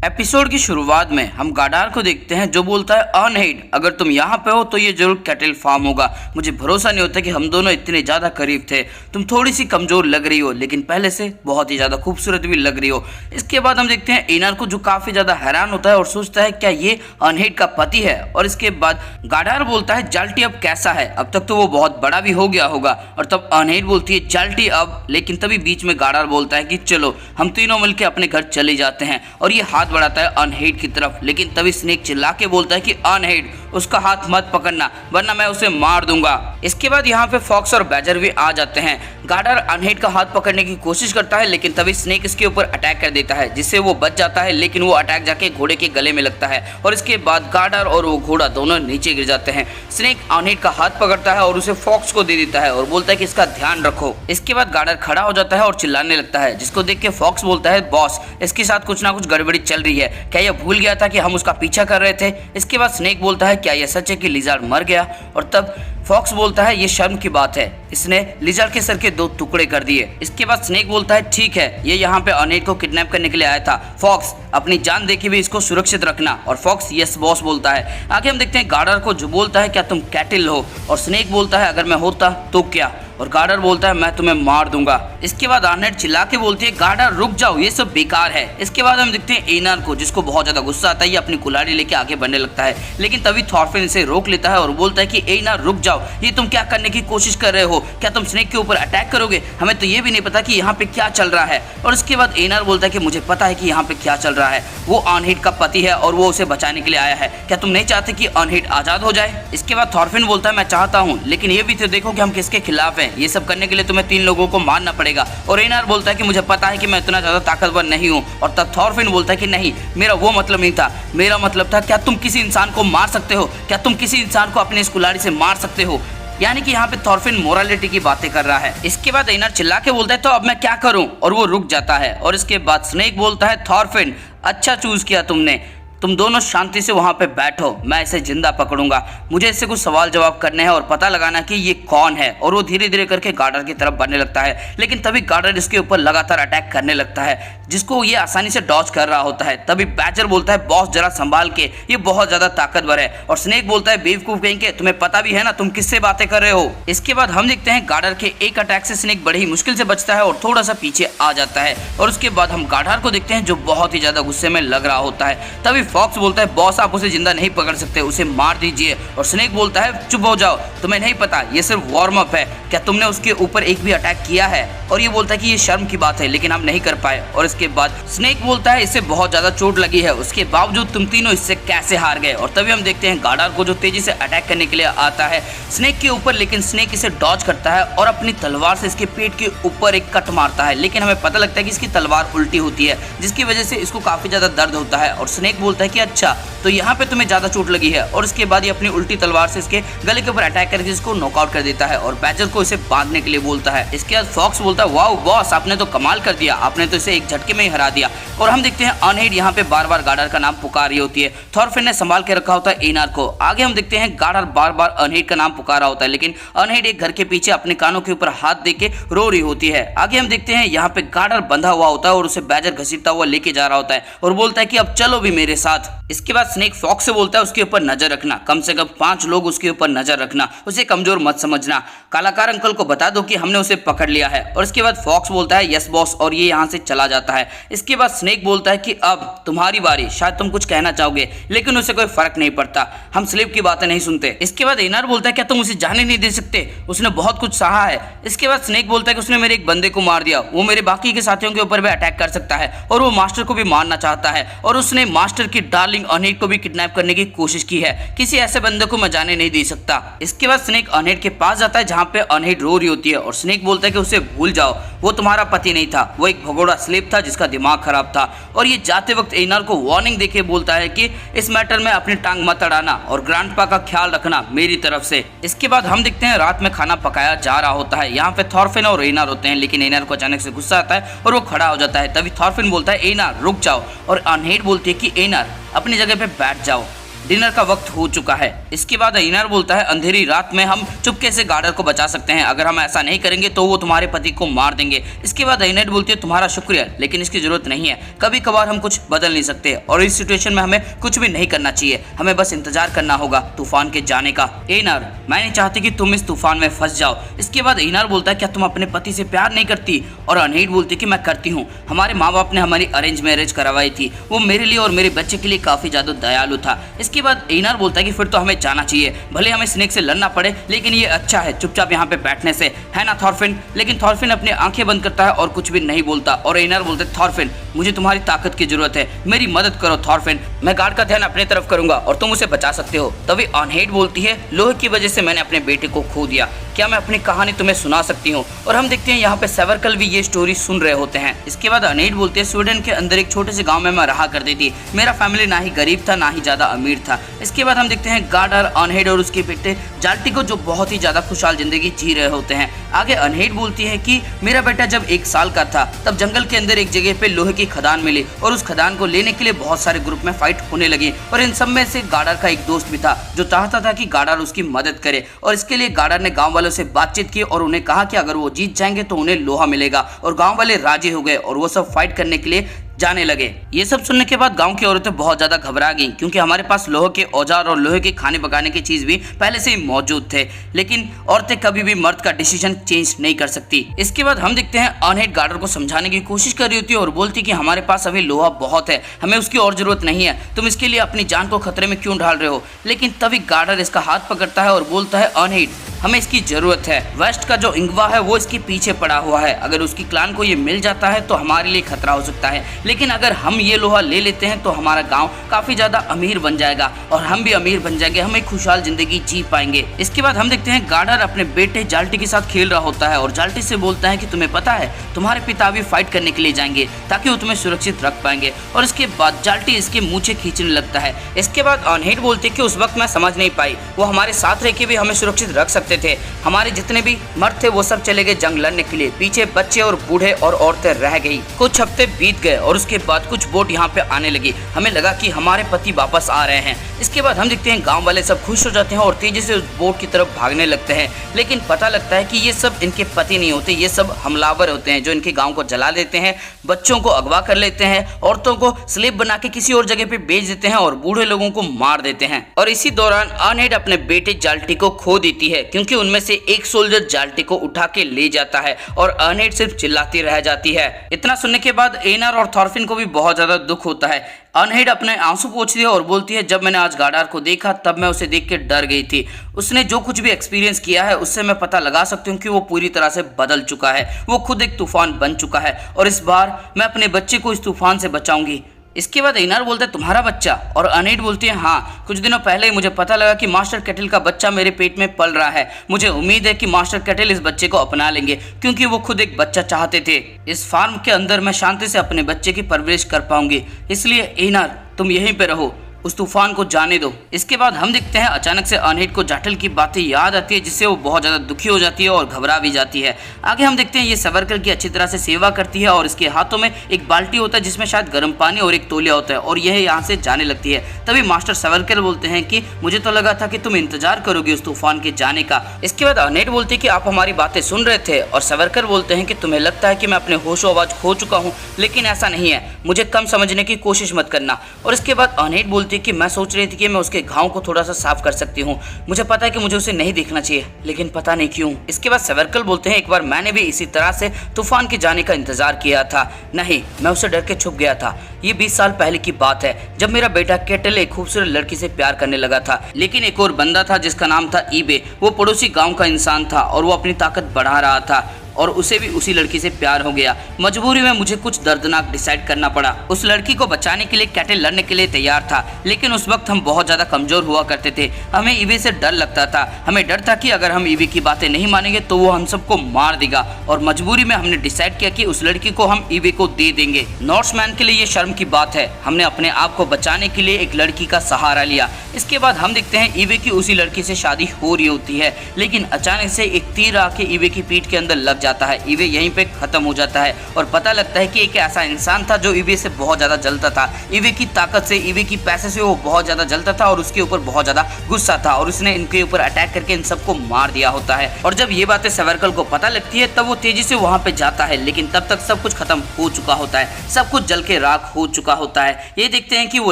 Episode की शुरुआत में हम गाडार को देखते हैं जो बोलता है अनहेड, अगर तुम यहाँ पे हो तो ये जरूर कैटल फार्म होगा। मुझे भरोसा नहीं होता कि हम दोनों इतने ज़्यादा करीब थे। तुम थोड़ी सी कमज़ोर लग रही हो लेकिन पहले से बहुत ही ज़्यादा खूबसूरत भी लग रही हो। इसके बाद हम देखते हैं एनर को जो काफ़ी ज़्यादा हैरान होता है और सोचता है क्या ये अनहेड का पति है। और इसके बाद गाडार बोलता है जाल्टी अब कैसा है, अब तक तो वो बहुत बड़ा भी हो गया होगा। और तब अनहेड बोलती है जाल्टी अब, लेकिन तभी बीच में गाडार बोलता है कि चलो हम तीनों मिलकर अपने घर चले जाते हैं। और ये हाथ बढ़ाता है अनहेड की तरफ, लेकिन तभी स्नेक चिल्ला के बोलता है कि अनहेड उसका हाथ मत पकड़ना वरना मैं उसे मार दूंगा। इसके बाद यहाँ पे फॉक्स और बैजर भी आ जाते हैं। गाडार अनहेड का हाथ पकड़ने की कोशिश करता है लेकिन तभी स्नेक इसके ऊपर अटैक कर देता है जिससे वो बच जाता है, लेकिन वो अटैक जाके घोड़े के गले में लगता है और इसके बाद गाडार और वो घोड़ा दोनों नीचे गिर जाते हैं। स्नेक अनहेड का हाथ पकड़ता है और उसे फॉक्स को दे देता है और बोलता है कि इसका ध्यान रखो। इसके बाद गाडार खड़ा हो जाता है और चिल्लाने लगता है, जिसको देख के फॉक्स बोलता है बॉस इसके साथ कुछ ना कुछ गड़बड़ी चल रही है, क्या यह भूल गया था कि हम उसका पीछा कर रहे थे। इसके बाद स्नेक बोलता है क्या यह सच है कि लिजार्ड मर गया। और तब फॉक्स बोलता है ये शर्म की बात है, इसने लिजार्ड के सर के 2 टुकड़े कर दिए। इसके बाद स्नेक बोलता है ठीक है, ये यहाँ पे अनहेड को किडनैप करने के लिए आया था, फॉक्स अपनी जान देके भी इसको सुरक्षित रखना। और फॉक्स यस बॉस बोलता है। आगे हम देखते हैं गाडार को जो बोलता है क्या तुम कैटल हो, और स्नेक बोलता है अगर मैं होता तो क्या, और गाडार बोलता है मैं तुम्हें मार दूंगा। इसके बाद अनहेड चिल्ला के बोलती है गाडार रुक जाओ ये सब बेकार है। इसके बाद हम देखते हैं एनर को जिसको बहुत ज्यादा गुस्सा आता है, ये अपनी कुल्हाड़ी लेके आगे बढ़ने लगता है, लेकिन तभी थॉरफिन इसे रोक लेता है और बोलता है कि एनर रुक जाओ, ये तुम क्या करने की कोशिश कर रहे हो, क्या तुम स्नेक के ऊपर अटैक करोगे, हमें तो ये भी नहीं पता कि यहाँ पे क्या चल रहा है। और इसके बाद एनर बोलता है कि मुझे पता है कि यहाँ पे क्या चल रहा है, वो अनहेड का पति है और वो उसे बचाने के लिए आया है, क्या तुम नहीं चाहते कि अनहेड आजाद हो जाए। इसके बाद थॉरफिन बोलता है मैं चाहता हूँ, लेकिन ये भी तो देखो कि हम किसके खिलाफ हैं, ये सब करने के लिए तुम्हें 3 लोगों को मारना पड़ेगा। और एनर बोलता है कि मुझे पता है कि मैं इतना ज्यादा ताकतवर नहीं हूँ। और तब थॉरफिन बोलता है कि नहीं, मेरा वो मतलब नहीं था, मेरा मतलब था क्या तुम किसी इंसान को मार सकते हो, क्या तुम किसी इंसान को अपनी इस कुल्हाड़ी से मार सकते हो। यानी कि यहाँ पे थॉरफिन मोरालिटी की बातें कर रहा है। इसके बाद एनर चिल्ला के बोलता है तो अब मैं क्या करूं, और वो रुक जाता है। और इसके बाद स्नेक बोलता है थॉरफिन अच्छा चूज किया तुमने, तुम दोनों शांति से वहां पे बैठो, मैं इसे जिंदा पकड़ूंगा, मुझे इससे कुछ सवाल जवाब करने हैं और पता लगाना कि ये कौन है। और वो धीरे धीरे करके गार्डर की तरफ बढ़ने लगता है, लेकिन तभी गार्डर इसके ऊपर लगातार अटैक करने लगता है जिसको ये आसानी से डॉज कर रहा होता है। तभी बैजर बोलता है बॉस जरा संभाल के, ये बहुत ज्यादा ताकतवर है। और स्नेक बोलता है बेवकूफ कहेंगे, तुम्हें पता भी है ना तुम किससे बातें कर रहे हो। इसके बाद हम देखते हैं गार्डर के एक अटैक से स्नेक बड़े ही मुश्किल से बचता है और थोड़ा सा पीछे आ जाता है। और उसके बाद हम गार्डर को देखते हैं जो बहुत ही ज्यादा गुस्से में लग रहा होता है। तभी फॉक्स बोलता है बॉस आप उसे जिंदा नहीं पकड़ सकते, उसे मार दीजिए। और स्नेक बोलता है चुप हो जाओ, तुम्हें नहीं पता ये सिर्फ वार्म अप है, क्या तुमने उसके ऊपर एक भी अटैक किया है। और ये बोलता है कि ये शर्म की बात है लेकिन हम नहीं कर पाए। और इसके बाद स्नेक बोलता है इससे बहुत ज्यादा चोट लगी है, उसके बावजूद तुम तीनों इससे कैसे हार गए। और तभी हम देखते हैं गार्डर को जो तेजी से अटैक करने के लिए आता है स्नेक के ऊपर, लेकिन स्नेक इसे डॉज करता है और अपनी तलवार से इसके पेट के ऊपर एक कट मारता है। लेकिन हमें पता लगता है कि इसकी तलवार उल्टी होती है जिसकी वजह से इसको काफी ज्यादा दर्द होता है। और स्नेक बोलता है कि अच्छा तो यहाँ पे तुम्हें ज्यादा चोट लगी है। और इसके बाद ये अपनी उल्टी तलवार से इसके गले के ऊपर अटैक करके इसको नॉकआउट कर देता है और बैजर को इसे बांधने के लिए बोलता है। इसके बाद फॉक्स बोलता है वाओ बॉस आपने तो कमाल कर दिया, आपने तो इसे एक झटके में ही हरा दिया। और हम देखते हैं अनहेड यहाँ पे बार बार गार्डर का नाम पुकार रही होती है, थॉरफिन ने संभाल के रखा होता है एनर को। आगे हम देखते हैं गार्डर बार बार अनहेड का नाम पुकार रहा होता है, लेकिन अनहेड एक घर के पीछे अपने कानों के ऊपर हाथ दे के रो रही होती है। आगे हम देखते हैं यहाँ पे गार्डर बंधा हुआ होता है और उसे बैजर घसीटता हुआ लेके जा रहा होता है और बोलता है कि अब चलो भी मेरे साथ। इसके बाद स्नेक फॉक्स से बोलता है उसके ऊपर नजर रखना, कम से कम 5 लोग उसके ऊपर नजर रखना, उसे कमजोर मत समझना, कलाकार अंकल को बता दो कि हमने उसे पकड़ लिया है। और इसके बाद फॉक्स बोलता है यस बॉस और ये यहाँ से चला जाता है। इसके बाद स्नेक बोलता है कि अब तुम्हारी बारी, शायद तुम कुछ कहना चाहोगे, लेकिन उसे कोई फर्क नहीं पड़ता, हम स्लीप की बातें नहीं सुनते। इसके बाद एनर बोलता है क्या तुम उसे जाने नहीं दे सकते, उसने बहुत कुछ सहा है। इसके बाद स्नेक बोलता है कि उसने मेरे एक बंदे को मार दिया, वो मेरे बाकी के साथियों के ऊपर भी अटैक कर सकता है और वो मास्टर को भी मारना चाहता है और उसने मास्टर की डार्लिंग अनहेड को भी किडनैप करने की कोशिश की है, किसी ऐसे बंदे को मैं जाने नहीं दे सकता। इसके बाद स्नेक अनहेड के पास जाता है जहाँ पे अनहेड रो रही होती है और स्नेक बोलता है कि उसे भूल जाओ, वो तुम्हारा पति नहीं था, वो एक भगोड़ा स्लेव था जिसका दिमाग खराब था। और ये जाते वक्त एनर को वार्निंग देके बोलता है कि इस मैटर में अपनी टांग मत अड़ाना और ग्रैंडपा का ख्याल रखना मेरी तरफ से। इसके बाद हम देखते हैं रात में खाना पकाया जा रहा होता है, यहाँ पे थॉरफिन और एनर होते हैं, लेकिन एनर को अचानक से गुस्सा आता है और वो खड़ा हो जाता है। तभी थॉरफिन बोलता है एनर रुक जाओ और अनहेड बोलती है कि एनर अपनी जगह पे बैठ जाओ, डिनर का वक्त हो चुका है। इसके बाद ईनार बोलता है अंधेरी रात में हम चुपके से गार्डर को बचा सकते हैं, अगर हम ऐसा नहीं करेंगे तो वो तुम्हारे पति को मार देंगे। इसके बाद ईनार बोलती है तुम्हारा शुक्रिया, लेकिन इसकी जरूरत नहीं है, कभी कभार हम कुछ बदल नहीं सकते और इस सिचुएशन में हमें कुछ भी नहीं करना चाहिए, हमें बस इंतजार करना होगा तूफान के जाने का। ईनार, मैं नहीं चाहती कि तुम इस तूफान में फंस जाओ। इसके बाद ईनार बोलता है क्या तुम अपने पति से प्यार नहीं करती? और अनहीड बोलती कि मैं करती हूँ, हमारे माँ बाप ने हमारी अरेंज मैरिज करवाई थी, वो मेरे लिए और मेरे बच्चे के लिए काफी ज्यादा दयालु था। इसके बाद ईनार बोलता है कि फिर तो हमें जाना चाहिए, भले हमें स्नेक से लड़ना पड़े, लेकिन ये अच्छा है चुपचाप यहाँ पे बैठने से, है ना थॉरफिन? लेकिन थॉरफिन अपनी आंखें बंद करता है और कुछ भी नहीं बोलता और ईनार बोलते थॉरफिन मुझे तुम्हारी ताकत की जरूरत है, मेरी मदद करो थॉरफिन, मैं गार्ड का ध्यान अपने तरफ करूंगा और तुम उसे बचा सकते हो। तभी अनहीड बोलती है लोहे की वजह से मैंने अपने बेटे को खो दिया, क्या मैं अपनी कहानी तुम्हें सुना सकती हूँ? और हम देखते हैं यहाँ पे सेवरकल भी ये स्टोरी सुन रहे होते हैं। इसके बाद अनहीड बोलते हैं स्वीडन के अंदर एक छोटे से गांव में मैं रहा करती थी, मेरा फैमिली ना ही गरीब था ना ही ज्यादा अमीर था। इसके बाद हम देखते हैं गार्डर, अनहीड और उसके बेटे जाल्टी को जो बहुत ही ज्यादा खुशहाल जिंदगी जी रहे होते हैं। आगे अनहीड बोलती है कि मेरा बेटा जब 1 साल का था तब जंगल के अंदर एक जगह पे लोहे की खदान मिली और उस खदान को लेने के लिए बहुत सारे ग्रुप में फाइट होने लगी और इन सब में से गार्डर का एक दोस्त भी था जो चाहता था कि गार्डर उसकी मदद करे और इसके लिए गार्डर ने गांव वालों से बातचीत की और उन्हें कहा कि अगर वो जीत जाएंगे तो उन्हें लोहा मिलेगा और गांव वाले राजी हो गए और वो सब फाइट करने के लिए जाने लगे। ये सब सुनने के बाद गांव की औरतें बहुत ज्यादा घबरा गईं क्योंकि हमारे पास लोहे के औजार और लोहे के खाने पकाने की चीज भी पहले से ही मौजूद थे, लेकिन औरतें कभी भी मर्द का डिसीजन चेंज नहीं कर सकती। इसके बाद हम देखते हैं अनहीड गार्डर को समझाने की कोशिश कर रही होती है और बोलती कि हमारे पास अभी लोहा बहुत है, हमें उसकी और जरूरत नहीं है, तुम इसके लिए अपनी जान को खतरे में क्यों डाल रहे हो? लेकिन तभी गार्डर इसका हाथ पकड़ता है और बोलता है अनहीड हमें इसकी जरूरत है, वेस्ट का जो इंगवा है वो इसके पीछे पड़ा हुआ है, अगर उसकी क्लान को ये मिल जाता है तो हमारे लिए खतरा हो सकता है, लेकिन अगर हम ये लोहा ले लेते हैं तो हमारा गांव काफी ज्यादा अमीर बन जाएगा और हम भी अमीर बन जाएंगे, हम एक खुशहाल जिंदगी जी पाएंगे। इसके बाद हम देखते हैं गार्डर अपने बेटे जाल्टी के साथ खेल रहा होता है और जाल्टी से बोलता है कि तुम्हें पता है तुम्हारे पिता भी फाइट करने के लिए जाएंगे ताकि वो तुम्हें सुरक्षित रख पाएंगे और इसके बाद जाल्टी इसके मूछे खींचने लगता है। इसके बाद अनहीड बोलती है कि उस वक्त मैं समझ नहीं पाई, वो हमारे साथ रह के भी हमें सुरक्षित रख सकते थे, हमारे जितने भी मर्द थे वो सब चले गए जंग लड़ने के लिए, पीछे बच्चे और बूढ़े और औरतें रह गई। कुछ हफ्ते बीत गए और उसके बाद कुछ बोट यहाँ पे आने लगी, हमें लगा कि हमारे पति वापस आ रहे हैं। इसके बाद हम देखते हैं गांव वाले सब खुश हो जाते हैं और तेजी से उस बोट की तरफ भागने लगते हैं, लेकिन पता लगता है कि ये सब इनके पति नहीं होते, ये सब हमलावर होते हैं जो इनके गांव को जला देते हैं, बच्चों को अगवा कर लेते हैं, औरतों को स्लेव बना के किसी और जगह पे बेच देते हैं और बूढ़े लोगों को मार देते हैं। और इसी दौरान अनहीड अपने बेटे जाल्टी को खो देती है क्योंकि उनमें से एक सोल्जर जाल्टी को उठा के ले जाता है और अनहीड सिर्फ चिल्लाती रह जाती है। इतना सुनने के बाद ईनार और थॉरफिन को भी बहुत ज्यादा दुख होता है। अनहीड अपने आंसू पोंछती है और बोलती है जब मैंने आज गार्डर को देखा तब मैं उसे देख के डर गई थी, उसने जो कुछ भी एक्सपीरियंस किया है उससे मैं पता लगा सकती हूँ कि वो पूरी तरह से बदल चुका है, वो खुद एक तूफान बन चुका है और इस बार मैं अपने बच्चे को इस तूफान से बचाऊंगी। इसके बाद ईनार बोलता है तुम्हारा बच्चा? और अनहीड बोलती है हाँ, कुछ दिनों पहले ही मुझे पता लगा कि मास्टर केटल का बच्चा मेरे पेट में पल रहा है, मुझे उम्मीद है कि मास्टर केटल इस बच्चे को अपना लेंगे क्योंकि वो खुद एक बच्चा चाहते थे। इस फार्म के अंदर मैं शांति से अपने बच्चे की परवरिश कर पाऊंगी, इसलिए ईनार तुम यहीं पे रहो, उस तूफान को जाने दो। इसके बाद हम देखते हैं अचानक से अनहीड को जाटल की बातें याद आती है जिससे वो बहुत ज़्यादा दुखी हो जाती है और घबरा भी जाती है। आगे हम देखते हैं ये सेवरकल की अच्छी तरह से सेवा करती है और इसके हाथों में एक बाल्टी होता है जिसमें शायद गर्म पानी और एक तौलिया होता है और यह यहाँ से जाने लगती है। तभी मास्टर सेवरकल बोलते हैं कि मुझे तो लगा था कि तुम इंतजार करोगे उस तूफान के जाने का। इसके बाद अनहीड बोलती है कि आप हमारी बातें सुन रहे थे और सेवरकल बोलते हैं कि तुम्हें लगता है कि मैं अपने होशो आवाज खो चुका हूँ, लेकिन ऐसा नहीं है, मुझे कम समझने की कोशिश मत करना। और इसके बाद अनहीड बोलती है कि मैं सोच रही थी कि मैं उसके घाव को थोड़ा सा साफ कर सकती हूँ, मुझे पता है कि मुझे उसे नहीं देखना चाहिए लेकिन पता नहीं क्यों। इसके बाद सेवरकल बोलते हैं एक बार मैंने भी इसी तरह से तूफान के जाने का इंतजार किया था, नहीं मैं उससे डर के छुप गया था। ये 20 साल पहले की बात है जब मेरा बेटा केटल एक खूबसूरत लड़की से प्यार करने लगा था, लेकिन एक और बंदा था जिसका नाम था ईबे, वो पड़ोसी गाँव का इंसान था और वो अपनी ताकत बढ़ा रहा था और उसे भी उसी लड़की से प्यार हो गया। मजबूरी में मुझे कुछ दर्दनाक डिसाइड करना पड़ा। उस लड़की को बचाने के लिए केटल लड़ने के लिए तैयार था, लेकिन उस वक्त हम बहुत ज्यादा कमजोर हुआ करते थे, हमें ईबे से डर लगता था, हमें डर था कि अगर हम ईबे की बातें नहीं मानेंगे तो वो हम सबको मार देगा और मजबूरी में हमने डिसाइड किया कि उस लड़की को हम ईबे को दे देंगे। नॉर्समैन के लिए ये शर्म की बात है, हमने अपने आप को बचाने के लिए एक लड़की का सहारा लिया। इसके बाद हम देखते हैं ईबे की उसी लड़की से शादी हो रही होती है, लेकिन अचानक से एक तीर आके ईबे की पीठ के अंदर लग जाता है। ईवे यहीं पे खत्म हो जाता है और पता लगता है कि एक ऐसा इंसान था जो ईवे से बहुत ज्यादा जलता था। ईवे की ताकत से, ईवे की पैसे से वो बहुत ज्यादा जलता था और उसके ऊपर बहुत ज्यादा गुस्सा था और उसने इनके ऊपर अटैक करके इन सबको मार दिया होता है। और जब ये बातें सेवर्कल को पता लगती है तब वो तेजी से वहां पे जाता है, लेकिन तब तक सब कुछ खत्म हो चुका होता है, सब कुछ जल के राख हो चुका होता है। ये देखते हैं कि वो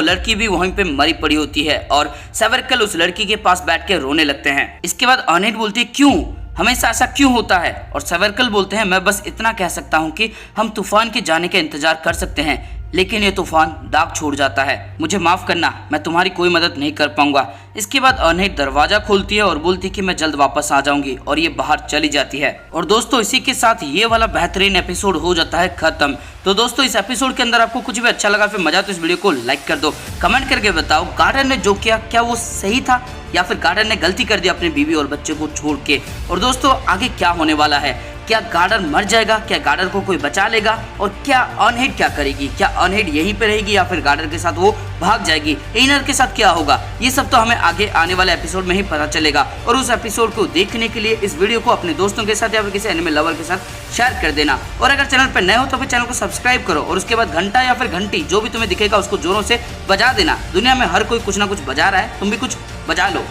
लड़की भी वहीं पे मरी पड़ी होती है और सेवर्कल उस लड़की के पास बैठ के रोने लगते हैं। इसके बाद अनहेड बोलती है, क्यों, हमेशा ऐसा क्यों होता है? और सेवर्कल बोलते हैं, मैं बस इतना कह सकता हूँ कि हम तूफान के जाने का इंतजार कर सकते हैं, लेकिन ये तूफान दाग छोड़ जाता है, मुझे माफ करना, मैं तुम्हारी कोई मदद नहीं कर पाऊंगा। इसके बाद अनहेड दरवाजा खोलती है और बोलती है कि मैं जल्द वापस आ जाऊंगी और ये बाहर चली जाती है। और दोस्तों इसी के साथ ये वाला बेहतरीन एपिसोड हो जाता है खत्म। तो दोस्तों इस एपिसोड के अंदर आपको कुछ भी अच्छा लगा, फिर मजा, तो इस वीडियो को लाइक कर दो, कमेंट करके बताओ गार्डन ने जो किया क्या वो सही था या फिर गार्डन ने गलती कर दी अपनी बीवी और बच्चे को छोड़ के। और दोस्तों आगे क्या होने वाला है, क्या गार्डन मर जाएगा, क्या गार्डन को कोई बचा लेगा, और क्या अनहेड क्या करेगी, क्या अनहेड यहीं पे रहेगी या फिर गार्डन के साथ वो भाग जाएगी, एनर के साथ क्या होगा, ये सब तो हमें आगे आने वाले एपिसोड में ही पता चलेगा। और उस एपिसोड को देखने के लिए इस वीडियो को अपने दोस्तों के साथ या फिर किसी एनिमे लवर के साथ शेयर कर देना। और अगर चैनल पर नए हो तो फिर चैनल को सब्सक्राइब करो और उसके बाद घंटा या फिर घंटी जो भी तुम्हें दिखेगा उसको जोरों से बजा देना। दुनिया में हर कोई कुछ ना कुछ बजा रहा है, तुम भी कुछ बजा लो।